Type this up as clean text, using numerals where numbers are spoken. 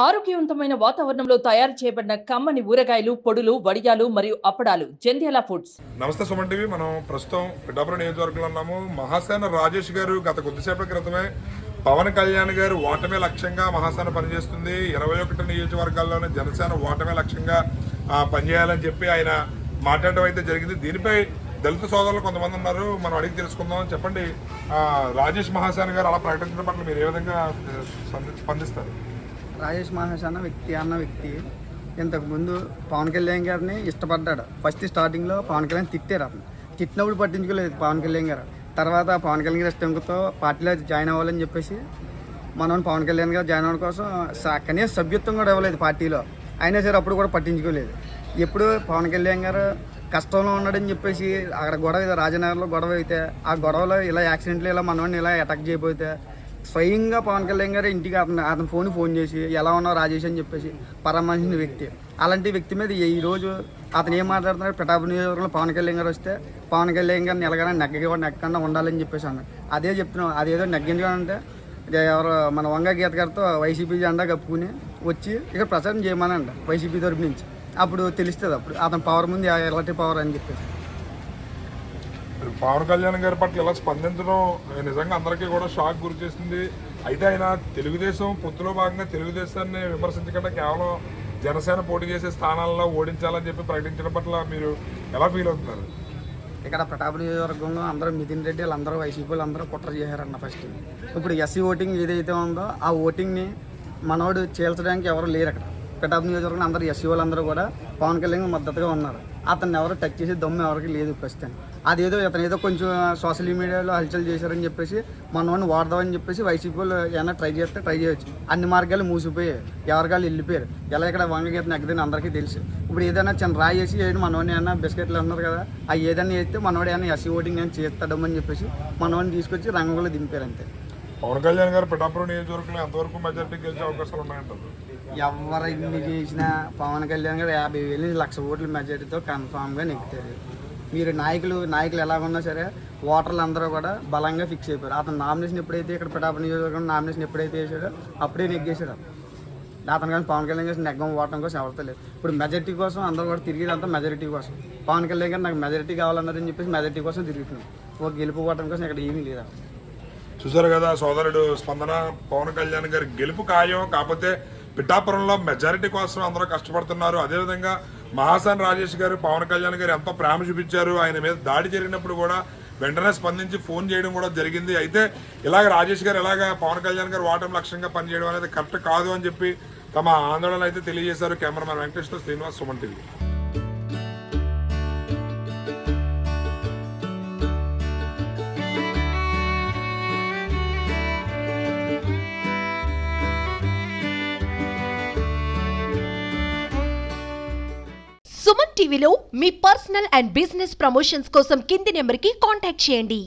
ఆరోగ్యవంతమైన వాతావరణంలో తయారు చేయబడిన కమ్మని ఊరగాయలు, పొడులు, వడియాలు మరియు అప్పడాలు జంధ్యాల ఫుడ్స్. నమస్తే సుమన్ టీవీ. మనం ప్రస్తుతం పిఠాపురం నియోజకవర్గంలో ఉన్నాము. మహాసేన రాజేష్ గారు గత కొద్దిసేపటి క్రితమే పవన్ కళ్యాణ్ గారు ఓటమే లక్ష్యంగా మహాసేన పనిచేస్తుంది, 21 నియోజకవర్గాల్లోనే జనసేన ఓటమే లక్ష్యంగా పనిచేయాలని చెప్పి ఆయన మాట్లాడడం అయితే జరిగింది. దీనిపై దళిత సోదరులు కొంతమంది ఉన్నారు, మనం అడిగి తెలుసుకుందాం. చెప్పండి, రాజేష్ మహాసేన గారు అలా ప్రకటించడం పట్ల మీరు ఏ విధంగా స్పందిస్తారు? రాజేష్ మహాసేన వ్యక్తి ఇంతకుముందు పవన్ కళ్యాణ్ గారిని ఇష్టపడ్డాడు. ఫస్ట్ స్టార్టింగ్లో పవన్ కళ్యాణ్ తిట్టారు. అతను తిట్టినప్పుడు పట్టించుకోలేదు పవన్ కళ్యాణ్ గారు. తర్వాత పవన్ కళ్యాణ్ గారు ఇష్టంతో పార్టీలో జాయిన్ అవ్వాలని చెప్పేసి మనం పవన్ కళ్యాణ్ గారు జాయిన్ అవ్వడం కోసం కనీస సభ్యత్వం కూడా ఇవ్వలేదు పార్టీలో. అయినా సరే అప్పుడు కూడా పట్టించుకోలేదు. ఎప్పుడు పవన్ కళ్యాణ్ గారు కష్టంలో ఉన్నాడని చెప్పేసి అక్కడ గొడవ, రాజనగర్లో గొడవ అయితే ఆ గొడవలో ఇలా యాక్సిడెంట్లు ఇలా మనవాడిని ఇలా అటాక్ చేయబోతే స్వయంగా పవన్ కళ్యాణ్ గారు ఇంటికి అతను ఫోన్ చేసి ఎలా ఉన్నావు రాజేష్ అని చెప్పేసి పరామర్శించిన వ్యక్తి. అలాంటి వ్యక్తి మీద ఈరోజు అతను ఏం మాట్లాడుతున్నాడు, పిఠాపురం నియోజకవర్గంలో పవన్ కళ్యాణ్ గారు వస్తే పవన్ కళ్యాణ్ గారిని ఎలాగైనా నెగ్గకుండా ఉండాలని చెప్పేసి అన్నాడు. అదే చెప్తున్నాం. అదేదో నెగ్గించుకోవాలంటే ఎవరు మన వంగ గీత గారితో వైసీపీ జెండా కప్పుకుని వచ్చి ఇక్కడ ప్రచారం చేయమనండి వైసీపీ తరపు నుంచి. అప్పుడు తెలుస్తుంది అప్పుడు అతని పవర్ ముందు ఎలాంటి పవర్ అని చెప్పేసి. పవన్ కళ్యాణ్ గారి పట్ల ఇలా స్పందించడం నిజంగా అందరికీ కూడా షాక్ గురి చేస్తుంది. అయితే ఆయన తెలుగుదేశం పొత్తులో భాగంగా తెలుగుదేశాన్ని విమర్శించకుండా కేవలం జనసేన పోటీ చేసే స్థానాల్లో ఓడించాలని చెప్పి ప్రకటించడం పట్ల మీరు ఎలా ఫీల్ అవుతున్నారు? ఇక్కడ పిఠాపురం నియోజకవర్గంలో అందరూ మితిన్ రెడ్డి వాళ్ళందరూ వైసీపీలు అందరూ కుట్ర చేశారన్న. ఫస్ట్ ఇప్పుడు ఎస్సీ ఓటింగ్ ఏదైతే ఉందో ఆ ఓటింగ్ని మనోడు చేల్చడానికి ఎవరు లేరు. అక్కడ పిఠాపురం నియోజకవర్గంలో అందరూ ఎస్సీ వాళ్ళందరూ కూడా పవన్ కళ్యాణ్ మద్దతుగా ఉన్నారు. అతన్ని ఎవరు టచ్ చేసి దమ్ము ఎవరికి లేదు ప్రస్తుతానికి. అదేదో ఇతను ఏదో కొంచెం సోషల్ మీడియాలో హల్చల్ చేశారని చెప్పేసి మనోడిని వాడదామని చెప్పేసి వైసీపీలో ఏమైనా ట్రై చేస్తే ట్రై చేయొచ్చు. అన్ని మార్గాలు మూసిపోయాయి, ఎవరికాళ్ళు వెళ్ళిపోయారు. ఎలా ఇక్కడ వంగగీత నెగ్గదని అందరికీ తెలుసు. ఇప్పుడు ఏదైనా చిన్న రాయి వేసి ఏదైనా మనోడిని ఏమైనా బిస్కెట్లు అన్నారు కదా, అవి ఏదైనా వేస్తే మనోడు ఏమైనా ఎస్సీ ఓటింగ్ ఏమైనా చేస్తాడమని చెప్పేసి మనోడిని తీసుకొచ్చి రంగంలో దింపారు అంతే. పవన్ కళ్యాణ్ గారు పిఠాపురం నియోజకవర్గంలో ఎంతవరకు మెజార్టీ గెలిచే అవకాశాలు ఉన్నాయంటారు? ఎవరు ఇన్ని చేసినా పవన్ కళ్యాణ్ గారు 50,000 నుంచి 1,00,000 ఓట్ల మెజార్టీతో కన్ఫామ్గా నెగ్గుతారు. మీరు నాయకులు ఎలాగున్నా సరే ఓటర్లు అందరూ కూడా బలంగా ఫిక్స్ అయిపోయారు. అతను నామినేషన్ ఎప్పుడైతే ఇక్కడ పిఠాపురం నియోజకవర్గం నామినేషన్ ఎప్పుడైతే వేసాడో అప్పుడే నెగ్గేశాడు. అతను కానీ పవన్ కళ్యాణ్ గారు నెగ్గం ఓటం కోసం ఎవరితో లేదు. ఇప్పుడు మెజార్టీ కోసం అందరూ కూడా తిరిగేదంతా మెజారిటీ కోసం. పవన్ కళ్యాణ్ గారు నాకు మెజారిటీ కావాలన్నారని చెప్పేసి మెజారిటీ కోసం తిరుగుతున్నాం. ఒక గెలుపు ఓటం కోసం ఇక్కడ ఏమీ లేదు. చూసారు కదా సోదరుడు స్పందన, పవన్ కళ్యాణ్ గారి గెలుపు ఖాయం, కాకపోతే పిఠాపురంలో మెజారిటీ కోసం అందరూ కష్టపడుతున్నారు. అదేవిధంగా మహాసేన రాజేష్ గారు పవన్ కళ్యాణ్ గారు ఎంతో ప్రేమ చూపించారు. ఆయన మీద దాడి జరిగినప్పుడు కూడా వెంటనే స్పందించి ఫోన్ చేయడం కూడా జరిగింది. అయితే ఇలాగ రాజేష్ గారు ఇలాగ పవన్ కళ్యాణ్ గారు ఓటమి లక్ష్యంగా పనిచేయడం అనేది కరెక్ట్ కాదు అని చెప్పి తమ ఆందోళన అయితే తెలియజేశారు. కెమెరామెన్ వెంకటేష్తో శ్రీనివాస్, సుమన్ టీవీ. సుమన్ టీవీలో మీ పర్సనల్ అండ్ బిజినెస్ ప్రమోషన్స్ కోసం కింది నెంబర్కి కాంటాక్ట్ చేయండి.